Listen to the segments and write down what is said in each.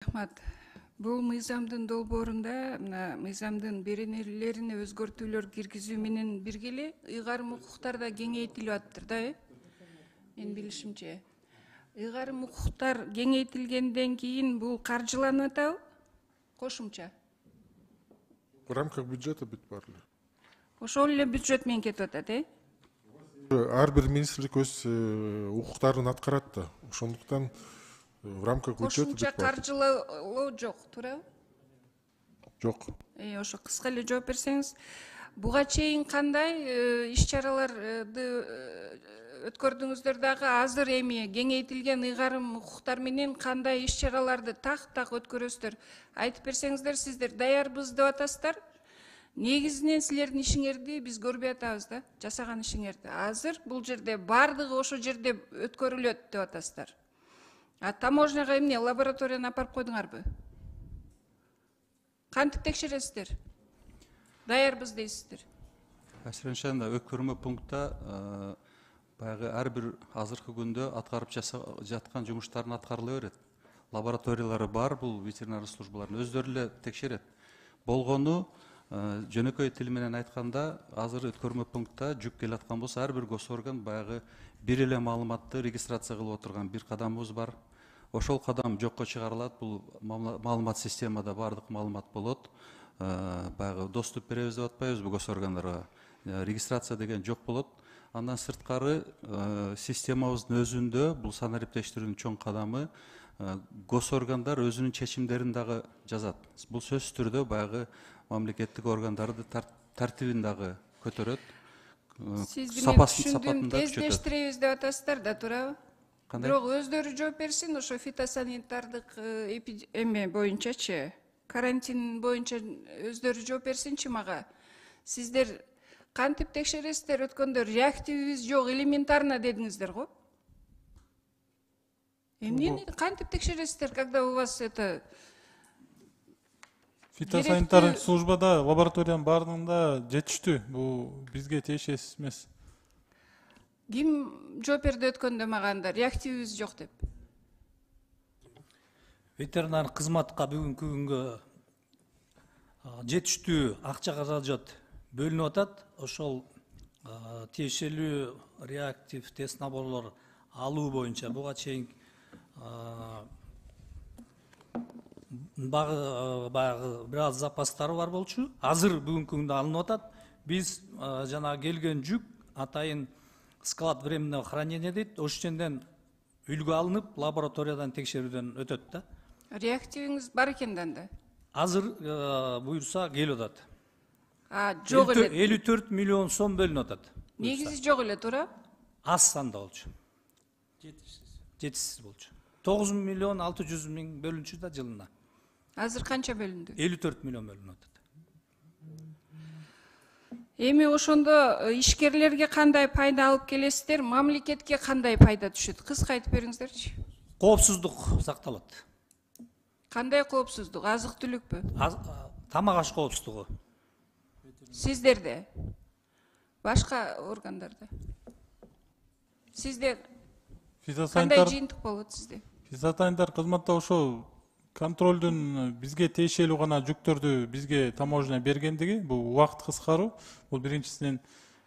Рахмат. Бул мыйзамдын долбоорунда мыйзамдын беренелерине өзгөртүүлөр киргизүү менен бирге эле ыйгарым укуктар да кеңейтилип атыптыр да, менин билишимче. Ыйгарым укуктар кеңейтилгенден кийин бул каржыланып атабы? Кошумча. В рамках бюджета бүт бар эле. Ошол эле бюджет менен кетип атат, Ар бир министрлик өз укуктарын аткарат да. Ошондуктан в рамках бюджета Кошумча бүт бар. каржылоо жок, туурабы? Жок. Ошо кыска эле жооп берсеңиз. Буга чейин кандай иш-чараларды өткөрдүңүздөр дагы, азыр эми кеңейтилген ыйгарым укуктар менен кандай иш-чараларды так өткөрөсүздөр? Айтып берсеңиздер, сиздер даярбыз деп атасыздар. Негизинен силердин ишиңерди биз көрбөй атабыз да, жасаган ишиңерди. Азыр бул жерде бардыгы ошо жерде өткөрүлөт деп атасыздар. А таможняга эмне, лабораторияны апарып койдуңарбы? Кантип текшересиздер? Даярбыз дейсиздер. Әсіреншен өткөрмө пунктта баягы ар бир азыркы күндө аткарып жаткан жумуштарын аткарыла берет. Лабораториялары бар, бул ветеринар службаларын өздөрү эле текшерет. Болгону жөнөкөй тил менен айтканда, азыр өткөрмө пунктта жүк келе аткан болсо, ар бир госорган баягы бир эле маалыматты регистрация кылып отурган бир кадамыбыз бар. Ошол кадам жокко чыгарылат. Бул маалымат системада бардык маалымат болот. Баягы доступ беребиз деп атпайбызбы госоргандарга. Регистрация деген жок болот. Андан сырткары системабыздын өзүндө бул санариптештирүүнүн чоң кадамы госоргандар өзүнүн чечимдерин дагы жазат. Бул сөзсүз түрдө баягы мамлекеттик органдарды тартибин дагы көтөрөт. Сиз менен түшүндүм, тездештиребиз деп атасыздар да, туурабы? Бирок өздөрү жооп берсин, ошо фитосанитардык эме боюнчачы, карантин боюнча өздөрү жооп берсинчи мага. Сиздер кантип текшересиздер? Өткөндө реактивибиз жок, элементарно дедиңиздер го. Эмнени кантип текшересиздер, когда у вас это фитосанитар службада лабораториянын бардыгында жетиштүү. Бул бизге тиешеси эмес. Ким жооп берди өткөндө мага анда реактивибиз жок деп? Ветеринар кызматка бүгүнкү күнгө жетиштүү акча каражат бөлүнүп атат. Ошол тиешелүү реактив тест наборлор алуу боюнча буга чейин баягы бир аз запастары бар болчу. Азыр бүгүнкү күндө алынып атат. Биз жана келген жүк атайын склад временного хранения дейт. Ошонден үлгү алынып, лабораториядан текшерүүдөн өтөт да. Реактивиңиз бар экен да? Азыр буюрса келип атат. Жок эле. 54 миллион сом бөлүнүп атат. Негизи жок эле, туура? Аз санда болчу. Жетишсиз болчу. 9 миллион 600 миң бөлүнчү да жылына. Азыр канча бөлүндү? 54 миллион бөлүнүп атат. Эми ошондо ишкерлерге кандай пайда алып келесиздер, мамлекетке кандай пайда түшөт? Кыска айтып бериңиздерчи. Коопсуздук сакталат. Кандай коопсуздук? Азык-түлүкпү? Тамак аш коопсуздугу. Сиздерде? Башка органдарда? Сизде кандай жыйынтык болот сизде? Фитосанитар кызматта ошо контролдун бизге тиешелүү гана жүктөрдү бизге таможня бергендиги, бул убакыт кыскаруу, бул биринчисинен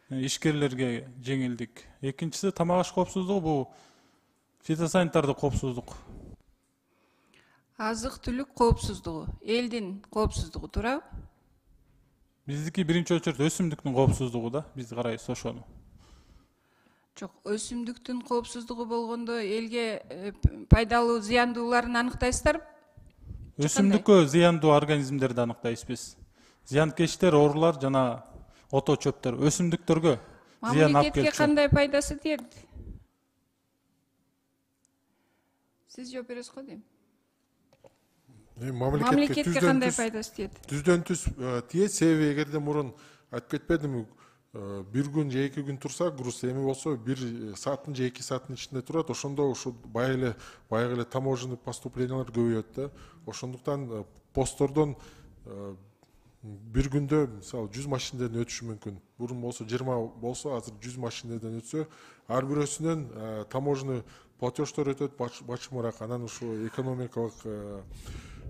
ишкерлерге жеңилдик. Экинчиси тамак аш коопсуздугу, бул фитосанитардык коопсуздук. Азык-түлүк коопсуздугу, элдин коопсуздугу, туурабы? Биздики биринчи очередь өсүмдүктүн коопсуздугу да, биз карайбыз ошону. Жок, өсүмдүктүн коопсуздугу болгондо элге пайдалуу, зыяндууларын аныктайсыздарбы? Өсүмдүккө зыяндуу организмдерди аныктайбыз биз. Зыянкечтер, оорулар жана ото чөптөр өсүмдүктөргө зыян алып келчү. Мамлекетке кандай пайдасы тиет? Сиз жооп бересиз го дейм. Мамлекетке кандай пайдасы тиет? Түздөн түз тиет, себеби эгерде мурун айтып кетпедимби, бир күн же 2 күн турса, груз эми болсо 1 сааттын же 2 сааттын ичинде турат. Ошондо ушу баягы эле таможенный поступлениялар көбөйөт да. Ошондуктан посттордон бир күндө мисалы 100 машинеден өтүшү мүмкүн. Бурун болсо 20 болсо, азыр 100 машинеден өтсө, ар бирөөсүнөн таможенный платеждор өтөт бачымыраак, анан ушу экономикалык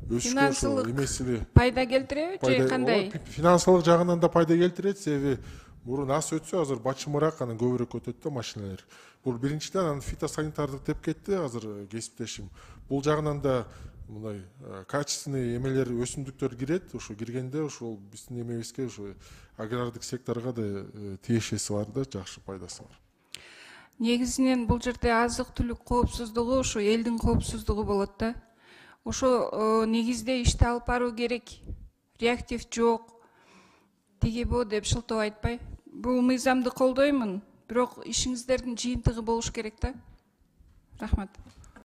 өсүшкө Финансылык эмес эле пайда келтиреби же кандай? финансылык жагынан да пайда келтирет, себеби мурун аз өтсө азыр бачымыраак, анан көбүрөөк өтөт да машиналар. Бул биринчиден, анан фитосанитардык деп кетти азыр кесиптешим. Бул жагынан да мындай качественный эмелер, өсүмдүктөр кирет. Ошо киргенде ошол биздин эмебизге, ошо агрардык секторго да тиешеси бар да, жакшы пайдасы бар. Негизинен бул жерде азык түлүк коопсуздугу ушу элдин коопсуздугу болот да. Ошо негизде ишти алып баруу керек. Реактив жок, тигибу деп шылтоо айтпай. Бул мыйзамды колдоймун, бирок ишиңиздердин жыйынтыгы болуш керек да. Рахмат.